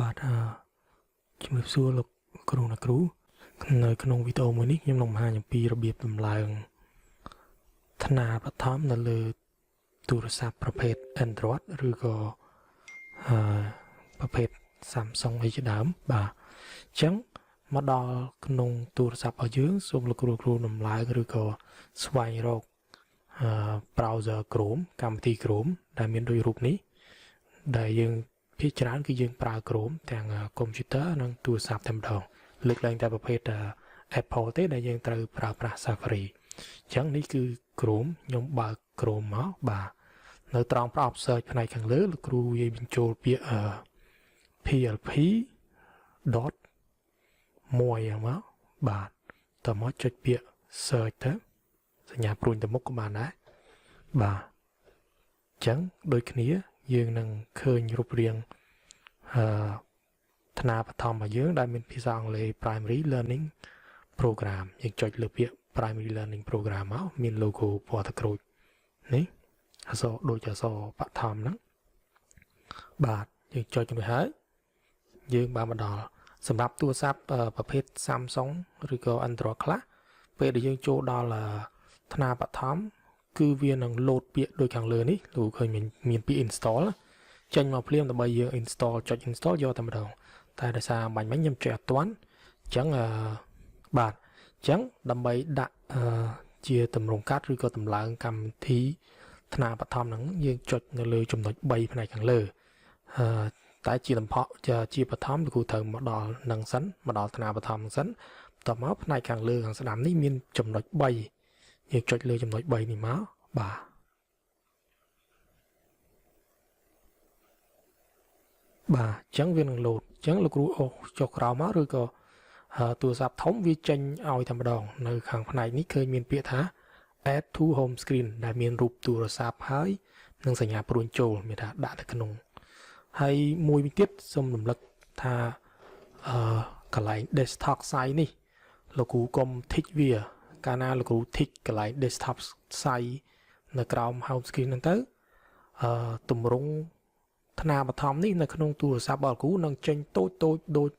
បាទជំរាបសួរលោកគ្រូអ្នកគ្រូនៅក្នុងវីដេអូមួយនេះខ្ញុំនឹងបង្ហាញអំពីរបៀបដំឡើងថ្នាលបឋមនៅលើទូរស័ព្ទប្រភេទ Android ឬក៏ប្រភេទ Samsung អីជាដើមបាទអញ្ចឹងមកដល់ក្នុងទូរស័ព្ទរបស់យើងសូមលោកគ្រូដំឡើងឬក៏ស្វែងរកbrowser Chrome កម្មវិធី Chrome ដែលមានដូចរូបនេះដែលយើងភាគច្រើនគឺយើងប្រើ Chrome ទាំង computer និងទូរស័ព្ទតែម្ដងលើកឡើងតែប្រភេទ Apple ទេដែលយើងត្រូវប្រើប្រាស់ Safari អញ្ចឹងនេះគឺ Chrome ខ្ញុំបើក Chrome មកបាទនៅត្រង់ប្រអប់ search ផ្នែកខាងលើលោកគ្រូនិយាយបញ្ចូលពាក្យ plp. មួយមកបាទតមកចុចពាក្យ search ទៅសញ្ញាព្រួញទៅមុខក៏បានដែរបាទអញ្ចឹងដូចគ្នាយើងនឹងឃើញរូបរាងថ្នាលបឋមរបស់យើងដែលមានភាសាអង់គ្លេស Primary Learning Program យើងចុចលើពាក្យ Primary Learning Program មកមាន logo ពណ៌ទឹកក្រូចនេះអក្សរដូចអក្សរបឋមហ្នឹងបាទយើងចុចទៅហើយយើងបានមកដល់សម្រាប់ទូរស័ព្ទប្រភេទ Samsung ឬក៏ Android ខ្លះពេលដែលយើងចូលដល់ថ្នាលបឋមគឺវានឹង load ពាក្យដូចខាងលើនេះលោកឃើញមានពាក្យ install ចេញមកភ្លាមដើម្បីយើង install ចុច install យកតែម្ដងតែដោយសារបាញ់មិញខ្ញុំចុចអត់ទាន់អញ្ចឹងបាទអញ្ចឹងដើម្បីដាក់ជាតម្រងកាត់ឬក៏តម្លើងកម្មវិធីថ្នាលបឋមហ្នឹងយើងចុចនៅលើចំណុច3ផ្នែកខាងលើតែជាលំផជាបឋមលោកគ្រូត្រូវមកដល់នឹងសិនមកដល់ថ្នាលបឋមសិនបន្ទាប់មកផ្នែកខាងលើខាងស្ដាំនេះមានចំណុច3យើងចុចលើចំណុច3នេះមកបាទបាទអញ្ចឹងវានឹងលោតអញ្ចឹងលោកគ្រូអូសចុះក្រោមមកឬក៏ទូរស័ព្ទធំវាចេញឲ្យតែម្ដងនៅខាងផ្នែកនេះឃើញមានពាក្យថា add to home screen ដែលមានរូបទូរស័ព្ទហើយនិងសញ្ញាព្រួញចូលមានថាដាក់ទៅក្នុងហើយមួយវិញទៀតសូមរំលឹកថាកន្លែង desktop site នេះលោកគ្រូកុំ tick វាកាលណាលោកគ្រូ tick កន្លែង desktop site នៅក្រោម home screen ហ្នឹងទៅទម្រង់ថ្នាលបឋមនេះនៅក្នុងទូរស័ព្ទរបស់លោកគ្រូនឹងចេញតូចដូច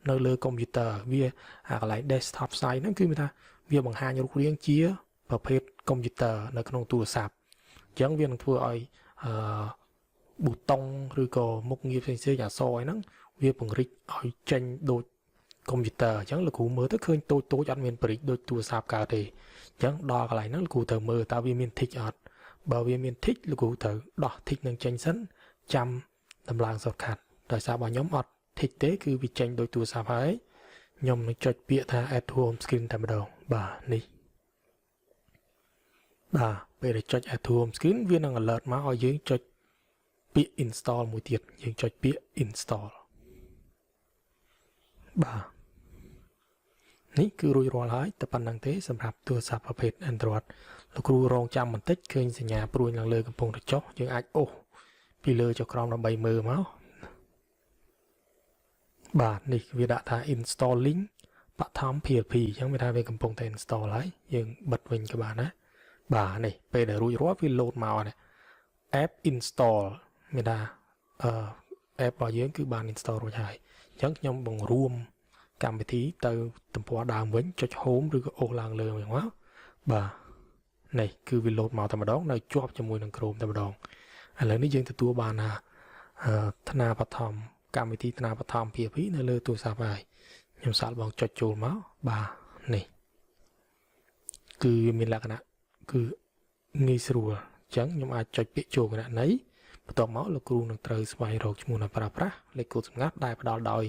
នៅលើកុំព្យូទ័រវាកន្លែង desktop site ហ្នឹងគឺមានថាវាបង្ហាញរូបរាងជាប្រភេទកុំព្យូទ័រនៅក្នុងទូរស័ព្ទអញ្ចឹងវានឹងធ្វើឲ្យប៊ូតុងឬក៏មុខងារផ្សេងៗអក្សរហ្នឹងវាពង្រីកឲ្យចេញដូចកុំព្យូទ័រអញ្ចឹងលោកគ្រូមើលទៅឃើញតូចអត់មានបរិចដូចទូរស័ព្ទកើតទេអញ្ចឹងដល់កន្លែងហ្នឹងលោកគ្រូត្រូវមើលតើវាមាន tick អត់បើវាមាន tick លោកគ្រូត្រូវដោះ tick នឹងចេញសិនចាំតម្លើង shortcut ដោយសាររបស់ខ្ញុំអត់ tick ទេគឺវាចេញដោយទូរស័ព្ទហើយខ្ញុំនឹងចុចពាក្យថា add to home screen តែម្ដងបាទនេះបាទពេលដែលចុច add to home screen វានឹង alert មកឲ្យយើងចុចពាក្យ install មួយទៀតយើងចុចពាក្យ install បាទនេះគឺរួចរាល់ហើយតែប៉ុណ្្នឹងទេសម្រាប់ទូរស័ព្ទប្រភេទ Android លោកគ្រូរងចាំបន្តិចឃើញសញ្ញាព្រួយឡើងលើកំពុងតែចុះយើងអាចអូសពីលើចុះក្រោមដើម្បីមើលមកបាទនេះវាដាក់ថា installing បឋម PLP អញ្ចឹងវាថាវាកំពុងតែ install ហើយយើងបិទវិញក៏បានដែរបាទនេះពេលដែលរួចរាល់វា load មកនេះ app install មានថាapp របស់យើងគឺបាន install រួចហើយអញ្ចឹងខ្ញុំបង្រួមកម្មវិធីទៅទំព័រដើមវិញចុច home ឬក៏អូសឡើងលើវិញមកបាទនេះគឺវា load មកតែម្ដងនៅជាប់ជាមួយនឹង Chrome តែម្ដងឥឡូវនេះយើងទទួលបានថ្នាលបឋមកម្មវិធីថ្នាលបឋម PHP នៅលើទូរស័ព្ទហើយខ្ញុំសាកល្បងចុចចូលមកបាទនេះគឺមានលក្ខណៈគឺងាយស្រួលអញ្ចឹងខ្ញុំអាចចុចពាក្យចូលគណនីបន្ទាប់មកលោកគ្រូនឹងត្រូវស្វែងរកឈ្មោះអ្នកប្រើប្រាស់លេខកូដសម្ងាត់ដែលផ្ដល់ដោយ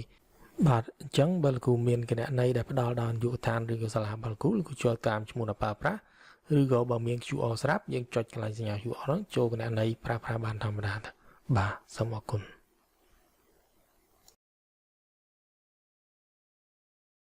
បាទអញ្ចឹងបើលោកគ្រូមានគណនីដែលផ្ដល់ដោយយុវដ្ឋានឬក៏សាលារបស់លោកគ្រូចូលតាមឈ្មោះអ្នកប្រើប្រាស់ឬក៏បើមាន QR ស្រាប់យើងចុចកន្លែងសញ្ញា QR ហ្នឹងចូលគណនីប្រើប្រាស់បានធម្មតាបាទសូមអរគុណ